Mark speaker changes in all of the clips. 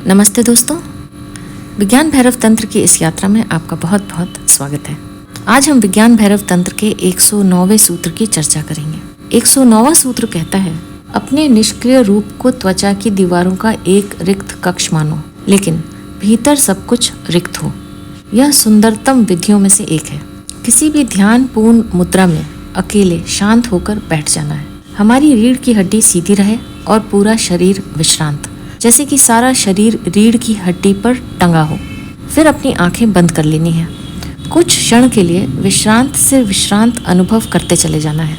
Speaker 1: नमस्ते दोस्तों, विज्ञान भैरव तंत्र की इस यात्रा में आपका बहुत बहुत स्वागत है। आज हम विज्ञान भैरव तंत्र के 109वें सूत्र की चर्चा करेंगे। 109वां सूत्र कहता है, अपने निष्क्रिय रूप को त्वचा की दीवारों का एक रिक्त कक्ष मानो, लेकिन भीतर सब कुछ रिक्त हो। यह सुंदरतम विधियों में से एक है। किसी भी ध्यान पूर्ण मुद्रा में अकेले शांत होकर बैठ जाना है। हमारी रीढ़ की हड्डी सीधी रहे और पूरा शरीर विश्रांत, जैसे कि सारा शरीर रीढ़ की हड्डी पर टंगा हो। फिर अपनी आंखें बंद कर लेनी है। कुछ क्षण के लिए विश्रांत से विश्रांत अनुभव करते चले जाना है।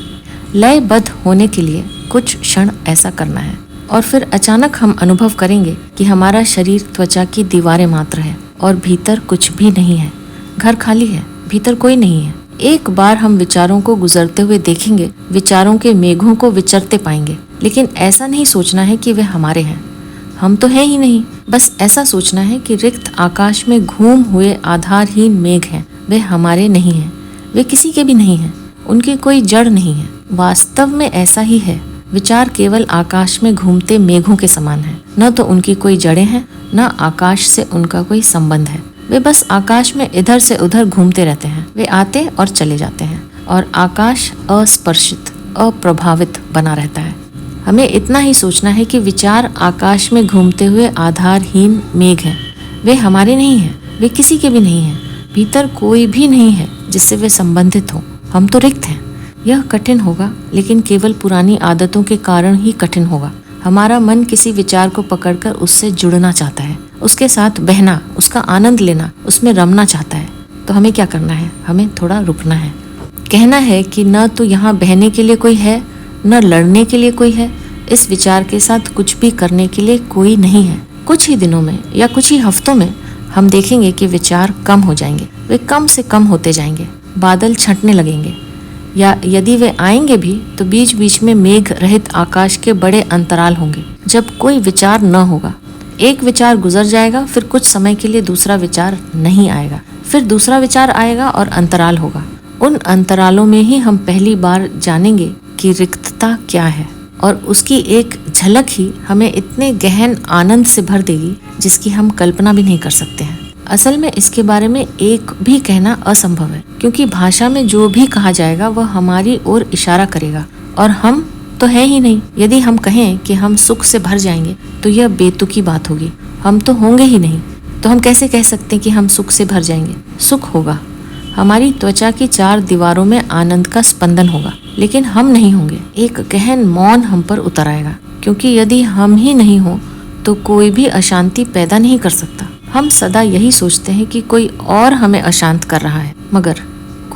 Speaker 1: लयबद्ध होने के लिए कुछ क्षण ऐसा करना है और फिर अचानक हम अनुभव करेंगे कि हमारा शरीर त्वचा की दीवारें मात्र है और भीतर कुछ भी नहीं है। घर खाली है, भीतर कोई नहीं है। एक बार हम विचारों को गुजरते हुए देखेंगे, विचारों के मेघों को विचरते पाएंगे, लेकिन ऐसा नहीं सोचना है कि वे हमारे हैं। हम तो हैं ही नहीं। बस ऐसा सोचना है कि रिक्त आकाश में घूम हुए आधारहीन मेघ हैं। वे हमारे नहीं हैं, वे किसी के भी नहीं हैं, उनकी कोई जड़ नहीं है। वास्तव में ऐसा ही है। विचार केवल आकाश में घूमते मेघों के समान है। न तो उनकी कोई जड़ें हैं, न आकाश से उनका कोई संबंध है। वे बस आकाश में इधर से उधर घूमते रहते हैं। वे आते और चले जाते हैं और आकाश अस्पर्शित, अप्रभावित बना रहता है। हमें इतना ही सोचना है कि विचार आकाश में घूमते हुए आधारहीन मेघ हैं। वे हमारे नहीं हैं, वे किसी के भी नहीं हैं। भीतर कोई भी नहीं है जिससे वे संबंधित हों। हम तो रिक्त हैं। यह कठिन होगा, लेकिन केवल पुरानी आदतों के कारण ही कठिन होगा। हमारा मन किसी विचार को पकड़कर उससे जुड़ना चाहता है, उसके साथ बहना, उसका आनंद लेना, उसमें रमना चाहता है। तो हमें क्या करना है? हमें थोड़ा रुकना है। कहना है कि न तो यहाँ बहने के लिए कोई है, न लड़ने के लिए कोई है। इस विचार के साथ कुछ भी करने के लिए कोई नहीं है। कुछ ही दिनों में या कुछ ही हफ्तों में हम देखेंगे कि विचार कम हो जाएंगे। वे कम से कम होते जाएंगे। बादल छंटने लगेंगे, या यदि वे आएंगे भी तो बीच बीच में मेघ रहित आकाश के बड़े अंतराल होंगे जब कोई विचार न होगा। एक विचार गुजर जाएगा, फिर कुछ समय के लिए दूसरा विचार नहीं आएगा, फिर दूसरा विचार आएगा और अंतराल होगा। उन अंतरालों में ही हम पहली बार जानेंगे कि रिक्तता क्या है, और उसकी एक झलक ही हमें इतने गहन आनंद से भर देगी जिसकी हम कल्पना भी नहीं कर सकते हैं। असल में इसके बारे में एक भी कहना असंभव है, क्योंकि भाषा में जो भी कहा जाएगा वह हमारी ओर इशारा करेगा, और हम तो है ही नहीं। यदि हम कहें कि हम सुख से भर जाएंगे तो यह बेतुकी बात होगी। हम तो होंगे ही नहीं, तो हम कैसे कह सकते हैं कि हम सुख से भर जाएंगे? सुख होगा, हमारी त्वचा की चार दीवारों में आनंद का स्पंदन होगा, लेकिन हम नहीं होंगे। एक गहन मौन हम पर उतर आएगा, क्योंकि यदि हम ही नहीं हो तो कोई भी अशांति पैदा नहीं कर सकता। हम सदा यही सोचते हैं कि कोई और हमें अशांत कर रहा है, मगर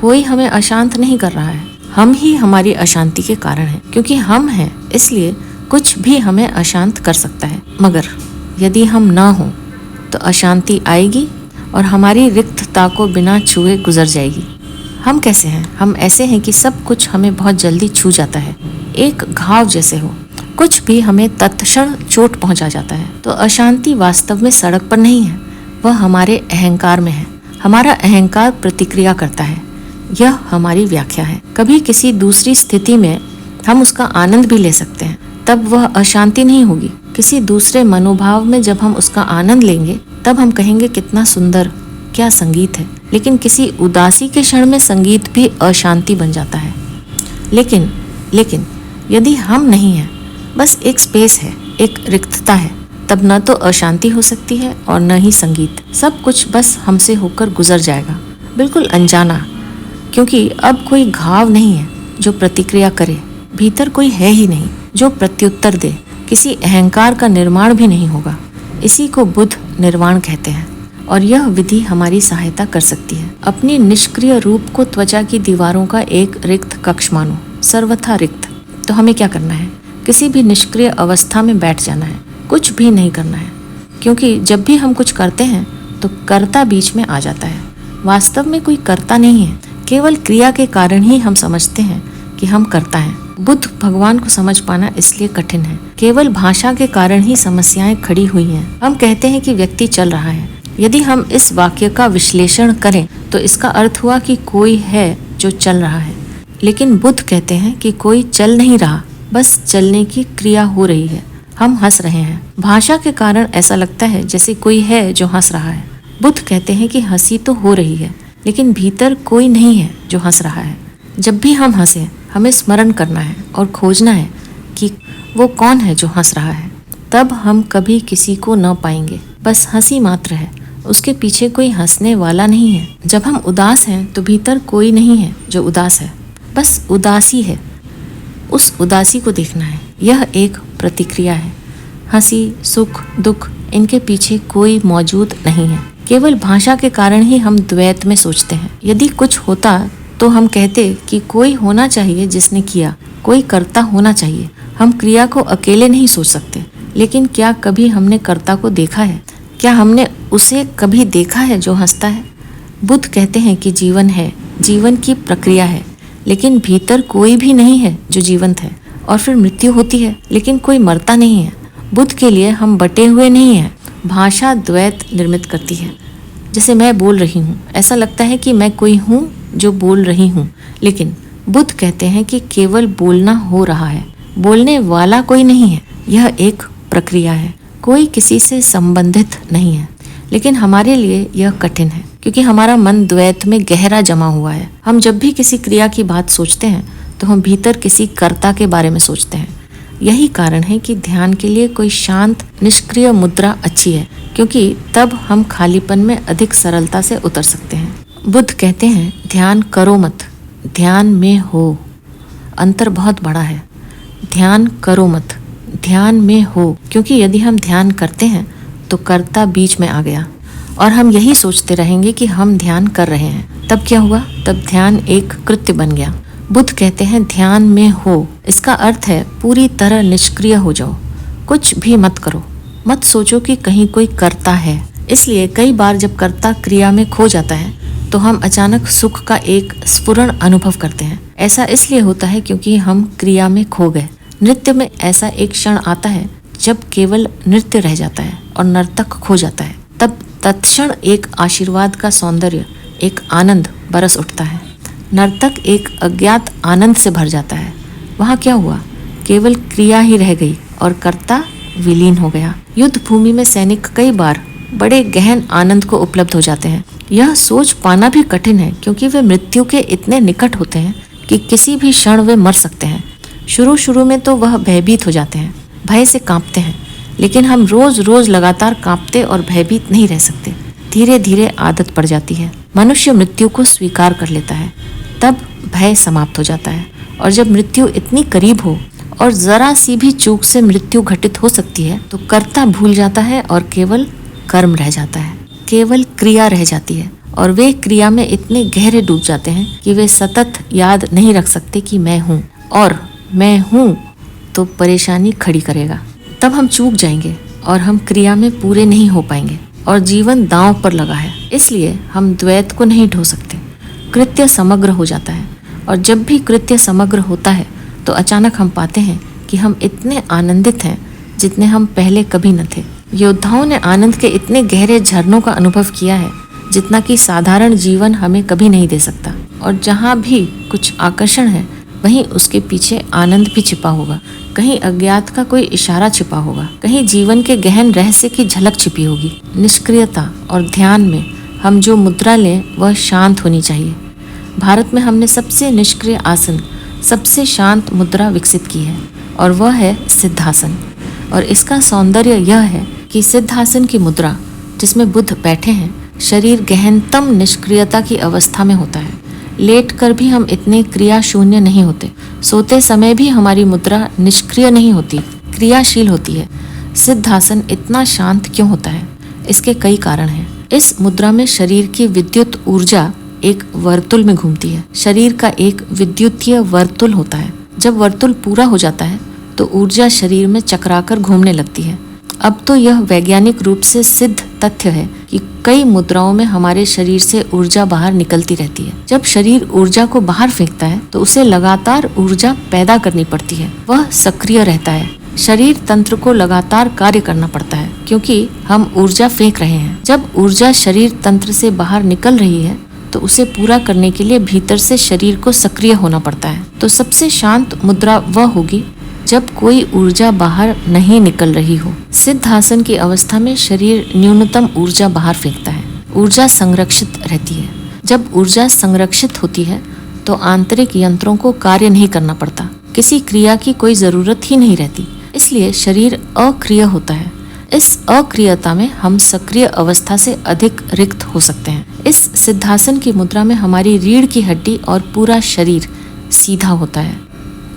Speaker 1: कोई हमें अशांत नहीं कर रहा है। हम ही हमारी अशांति के कारण हैं, क्योंकि हम हैं इसलिए कुछ भी हमें अशांत कर सकता है। मगर यदि हम ना हो तो अशांति आएगी और हमारी रिक्तता को बिना छुए गुजर जाएगी। हम कैसे हैं? हम ऐसे हैं कि सब कुछ हमें बहुत जल्दी छू जाता है, एक घाव जैसे हो। कुछ भी हमें तत्क्षण चोट पहुंचा जाता है। तो अशांति वास्तव में सड़क पर नहीं है, वह हमारे अहंकार में है। हमारा अहंकार प्रतिक्रिया करता है, यह हमारी व्याख्या है। कभी किसी दूसरी स्थिति में हम उसका आनंद भी ले सकते हैं, तब वह अशांति नहीं होगी। किसी दूसरे मनोभाव में जब हम उसका आनंद लेंगे तब हम कहेंगे कितना सुंदर, क्या संगीत है। लेकिन किसी उदासी के क्षण में संगीत भी अशांति बन जाता है। लेकिन यदि हम नहीं हैं, बस एक स्पेस है, एक रिक्तता है, तब न तो अशांति हो सकती है और न ही संगीत। सब कुछ बस हमसे होकर गुजर जाएगा, बिल्कुल अनजाना, क्योंकि अब कोई घाव नहीं है जो प्रतिक्रिया करे। भीतर कोई है ही नहीं जो प्रत्युत्तर दे। किसी अहंकार का निर्माण भी नहीं होगा। इसी को बुद्ध निर्वाण कहते हैं, और यह विधि हमारी सहायता कर सकती है। अपनी निष्क्रिय रूप को त्वचा की दीवारों का एक रिक्त कक्ष मानो, सर्वथा रिक्त। तो हमें क्या करना है? किसी भी निष्क्रिय अवस्था में बैठ जाना है, कुछ भी नहीं करना है, क्योंकि जब भी हम कुछ करते हैं तो कर्ता बीच में आ जाता है। वास्तव में कोई कर्ता नहीं है, केवल क्रिया के कारण ही हम समझते हैं कि हम कर्ता हैं। बुद्ध भगवान को समझ पाना इसलिए कठिन है, केवल भाषा के कारण ही समस्याएं खड़ी हुई हैं। हम कहते हैं कि व्यक्ति चल रहा है। यदि हम इस वाक्य का विश्लेषण करें तो इसका अर्थ हुआ कि कोई है जो चल रहा है, लेकिन बुद्ध कहते हैं कि कोई चल नहीं रहा, बस चलने की क्रिया हो रही है। हम हंस रहे हैं। भाषा के कारण ऐसा लगता है जैसे कोई है जो हंस रहा है। बुद्ध कहते हैं कि हंसी तो हो रही है, लेकिन भीतर कोई नहीं है जो हंस रहा है। जब भी हम हंसे, हमें स्मरण करना है और खोजना है कि वो कौन है जो हंस रहा है। तब हम कभी किसी को न पाएंगे, बस हंसी मात्र है, उसके पीछे कोई हंसने वाला नहीं है। जब हम उदास हैं तो भीतर कोई नहीं है जो उदास है, बस उदासी है। उस उदासी को देखना है, यह एक प्रतिक्रिया है। हंसी, सुख, दुख, इनके पीछे कोई मौजूद नहीं है। केवल भाषा के कारण ही हम द्वैत में सोचते हैं। यदि कुछ होता तो हम कहते कि कोई होना चाहिए जिसने किया, कोई कर्ता होना चाहिए। हम क्रिया को अकेले नहीं सोच सकते, लेकिन क्या कभी हमने कर्ता को देखा है? क्या हमने उसे कभी देखा है जो हंसता है? बुद्ध कहते हैं कि जीवन है, जीवन की प्रक्रिया है, लेकिन भीतर कोई भी नहीं है जो जीवंत है। और फिर मृत्यु होती है, लेकिन कोई मरता नहीं है। बुद्ध के लिए हम बटे हुए नहीं हैं। भाषा द्वैत निर्मित करती है। जैसे मैं बोल रही हूँ, ऐसा लगता है कि मैं कोई हूँ जो बोल रही हूँ, लेकिन बुद्ध कहते हैं कि केवल बोलना हो रहा है, बोलने वाला कोई नहीं है। यह एक प्रक्रिया है, कोई किसी से संबंधित नहीं है। लेकिन हमारे लिए यह कठिन है, क्योंकि हमारा मन द्वैत में गहरा जमा हुआ है। हम जब भी किसी क्रिया की बात सोचते हैं तो हम भीतर किसी कर्ता के बारे में सोचते हैं। यही कारण है कि ध्यान के लिए कोई शांत निष्क्रिय मुद्रा अच्छी है, क्योंकि तब हम खालीपन में अधिक सरलता से उतर सकते हैं। बुद्ध कहते हैं, ध्यान करो मत, ध्यान में हो। अंतर बहुत बड़ा है। ध्यान करो मत, ध्यान में हो, क्योंकि यदि हम ध्यान करते हैं तो कर्ता बीच में आ गया और हम यही सोचते रहेंगे कि हम ध्यान कर रहे हैं। तब क्या हुआ? तब ध्यान एक कृत्य बन गया। बुद्ध कहते हैं ध्यान में हो, इसका अर्थ है पूरी तरह निष्क्रिय हो जाओ, कुछ भी मत करो, मत सोचो कि कहीं कोई कर्ता है। इसलिए कई बार जब कर्ता क्रिया में खो जाता है तो हम अचानक सुख का एक स्फुरण अनुभव करते हैं। ऐसा इसलिए होता है क्योंकि हम क्रिया में खो गए। नृत्य में ऐसा एक क्षण आता है जब केवल नृत्य रह जाता है और नर्तक खो जाता है। तब तत्क्षण एक आशीर्वाद का सौंदर्य, एक आनंद बरस उठता है। नर्तक एक अज्ञात आनंद से भर जाता है। वहाँ क्या हुआ? केवल क्रिया ही रह गई और कर्ता विलीन हो गया। युद्ध भूमि में सैनिक कई बार बड़े गहन आनंद को उपलब्ध हो जाते हैं। यह सोच पाना भी कठिन है, क्योंकि वे मृत्यु के इतने निकट होते हैं कि किसी भी क्षण वे मर सकते हैं। शुरू में तो वह भयभीत हो जाते हैं, भय से कांपते हैं, लेकिन हम रोज रोज लगातार कांपते और भयभीत नहीं रह सकते। धीरे धीरे आदत पड़ जाती है। मनुष्य मृत्यु को स्वीकार कर लेता है, तब भय समाप्त हो जाता है। और जब मृत्यु इतनी करीब हो और जरा सी भी चूक से मृत्यु घटित हो सकती है तो कर्ता भूल जाता है और केवल कर्म रह जाता है, केवल क्रिया रह जाती है। और वे क्रिया में इतने गहरे डूब जाते हैं कि वे सतत याद नहीं रख सकते कि मैं हूँ, और मैं हूँ तो परेशानी खड़ी करेगा। तब हम चूक जाएंगे और हम क्रिया में पूरे नहीं हो पाएंगे और जीवन दांव पर लगा है। इसलिए हम द्वैत को नहीं ढो सकते। कृत्य समग्र हो जाता है, और जब भी कृत्य समग्र होता है तो अचानक हम पाते हैं कि हम इतने आनंदित हैं जितने हम पहले कभी न थे। योद्धाओं ने आनंद के इतने गहरे झरनों का अनुभव किया है जितना कि साधारण जीवन हमें कभी नहीं दे सकता। और जहाँ भी कुछ आकर्षण है वहीं उसके पीछे आनंद भी छिपा होगा। कहीं अज्ञात का कोई इशारा छिपा होगा, कहीं जीवन के गहन रहस्य की झलक छिपी होगी। निष्क्रियता और ध्यान में हम जो मुद्रा लें वह शांत होनी चाहिए। भारत में हमने सबसे निष्क्रिय आसन, सबसे शांत मुद्रा विकसित की है, और वह है सिद्धासन। और इसका सौंदर्य यह है कि सिद्धासन की मुद्रा जिसमें बुद्ध बैठे हैं, शरीर गहनतम निष्क्रियता की अवस्था में होता है। लेटकर भी हम इतने क्रिया शून्य नहीं होते। सोते समय भी हमारी मुद्रा निष्क्रिय नहीं होती, क्रियाशील होती है। सिद्धासन इतना शांत क्यों होता है? इसके कई कारण हैं। इस मुद्रा में शरीर की विद्युत ऊर्जा एक वर्तुल में घूमती है। शरीर का एक विद्युतीय वर्तुल होता है। जब वर्तुल पूरा हो जाता है तो ऊर्जा शरीर में चक्राकर घूमने लगती है। अब तो यह वैज्ञानिक रूप से सिद्ध तथ्य है कि कई मुद्राओं में हमारे शरीर से ऊर्जा बाहर निकलती रहती है। जब शरीर ऊर्जा को बाहर फेंकता है तो उसे लगातार ऊर्जा पैदा करनी पड़ती है। वह सक्रिय रहता है। शरीर तंत्र को लगातार कार्य करना पड़ता है, क्योंकि हम ऊर्जा फेंक रहे हैं। जब ऊर्जा शरीर तंत्र से बाहर निकल रही है तो उसे पूरा करने के लिए भीतर से शरीर को सक्रिय होना पड़ता है। तो सबसे शांत मुद्रा वह होगी जब कोई ऊर्जा बाहर नहीं निकल रही हो। सिद्धासन की अवस्था में शरीर न्यूनतम ऊर्जा बाहर फेंकता है, ऊर्जा संरक्षित रहती है। जब ऊर्जा संरक्षित होती है तो आंतरिक यंत्रों को कार्य नहीं करना पड़ता, किसी क्रिया की कोई जरूरत ही नहीं रहती, इसलिए शरीर अक्रिय होता है। इस अक्रियता में हम सक्रिय अवस्था से अधिक रिक्त हो सकते हैं। इस सिद्धासन की मुद्रा में हमारी रीढ़ की हड्डी और पूरा शरीर सीधा होता है।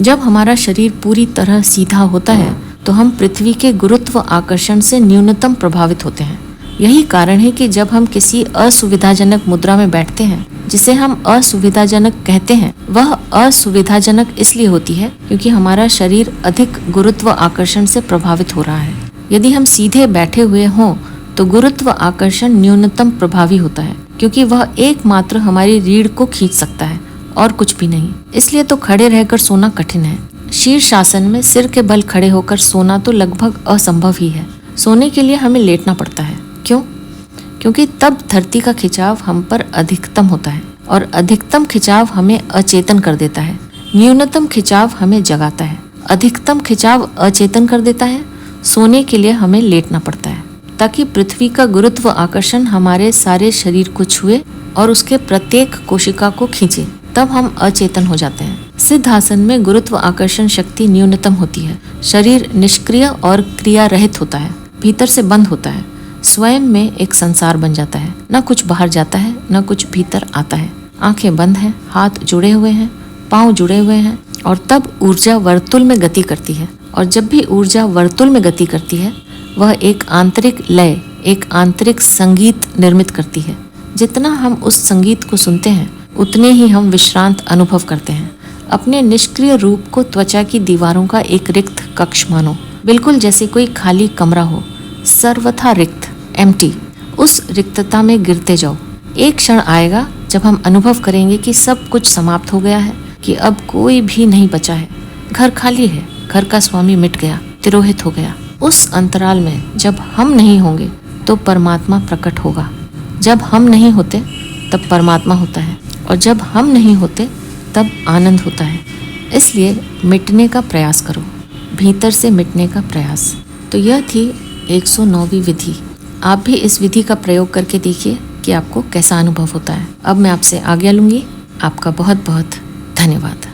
Speaker 1: जब हमारा शरीर पूरी तरह सीधा होता है तो हम पृथ्वी के गुरुत्व आकर्षण से न्यूनतम प्रभावित होते हैं। यही कारण है कि जब हम किसी असुविधाजनक मुद्रा में बैठते हैं, जिसे हम असुविधाजनक कहते हैं, वह असुविधाजनक इसलिए होती है क्योंकि हमारा शरीर अधिक गुरुत्व आकर्षण से प्रभावित हो रहा है। यदि हम सीधे बैठे हुए हों तो गुरुत्व आकर्षण न्यूनतम प्रभावी होता है, क्योंकि वह एकमात्र हमारी रीढ़ को खींच सकता है और कुछ भी नहीं। इसलिए तो खड़े रहकर सोना कठिन है। शीर्षासन में सिर के बल खड़े होकर सोना तो लगभग असंभव ही है। सोने के लिए हमें लेटना पड़ता है। क्यों? क्योंकि तब धरती का खिंचाव हम पर अधिकतम होता है और अधिकतम खिंचाव हमें अचेतन कर देता है। न्यूनतम खिंचाव हमें जगाता है, अधिकतम खिंचाव अचेतन कर देता है। सोने के लिए हमें लेटना पड़ता है ताकि पृथ्वी का गुरुत्व आकर्षण हमारे सारे शरीर को छुए और उसके प्रत्येक कोशिका को खींचे, तब हम अचेतन हो जाते हैं। सिद्धासन में गुरुत्व आकर्षण शक्ति न्यूनतम होती है। शरीर निष्क्रिय और क्रिया रहित होता है, भीतर से बंद होता है, स्वयं में एक संसार बन जाता है। न कुछ बाहर जाता है, न कुछ भीतर आता है। आंखें बंद हैं, हाथ जुड़े हुए हैं, पांव जुड़े हुए हैं, और तब ऊर्जा वर्तुल में गति करती है। और जब भी ऊर्जा वर्तुल में गति करती है, वह एक आंतरिक लय, एक आंतरिक संगीत निर्मित करती है। जितना हम उस संगीत को सुनते हैं, उतने ही हम विश्रांत अनुभव करते हैं। अपने निष्क्रिय रूप को त्वचा की दीवारों का एक रिक्त कक्ष मानो, बिल्कुल जैसे कोई खाली कमरा हो, सर्वथा रिक्त, एम्प्टी। उस रिक्तता में गिरते जाओ। एक क्षण आएगा जब हम अनुभव करेंगे कि सब कुछ समाप्त हो गया है, कि अब कोई भी नहीं बचा है। घर खाली है, घर का स्वामी मिट गया, तिरोहित हो गया। उस अंतराल में जब हम नहीं होंगे तो परमात्मा प्रकट होगा। जब हम नहीं होते तब परमात्मा होता है, और जब हम नहीं होते तब आनंद होता है। इसलिए मिटने का प्रयास करो, भीतर से मिटने का प्रयास। तो यह थी 109वीं विधि। आप भी इस विधि का प्रयोग करके देखिए कि आपको कैसा अनुभव होता है। अब मैं आपसे आज्ञा लूँगी। आपका बहुत बहुत धन्यवाद।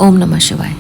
Speaker 1: ओम नमः शिवाय।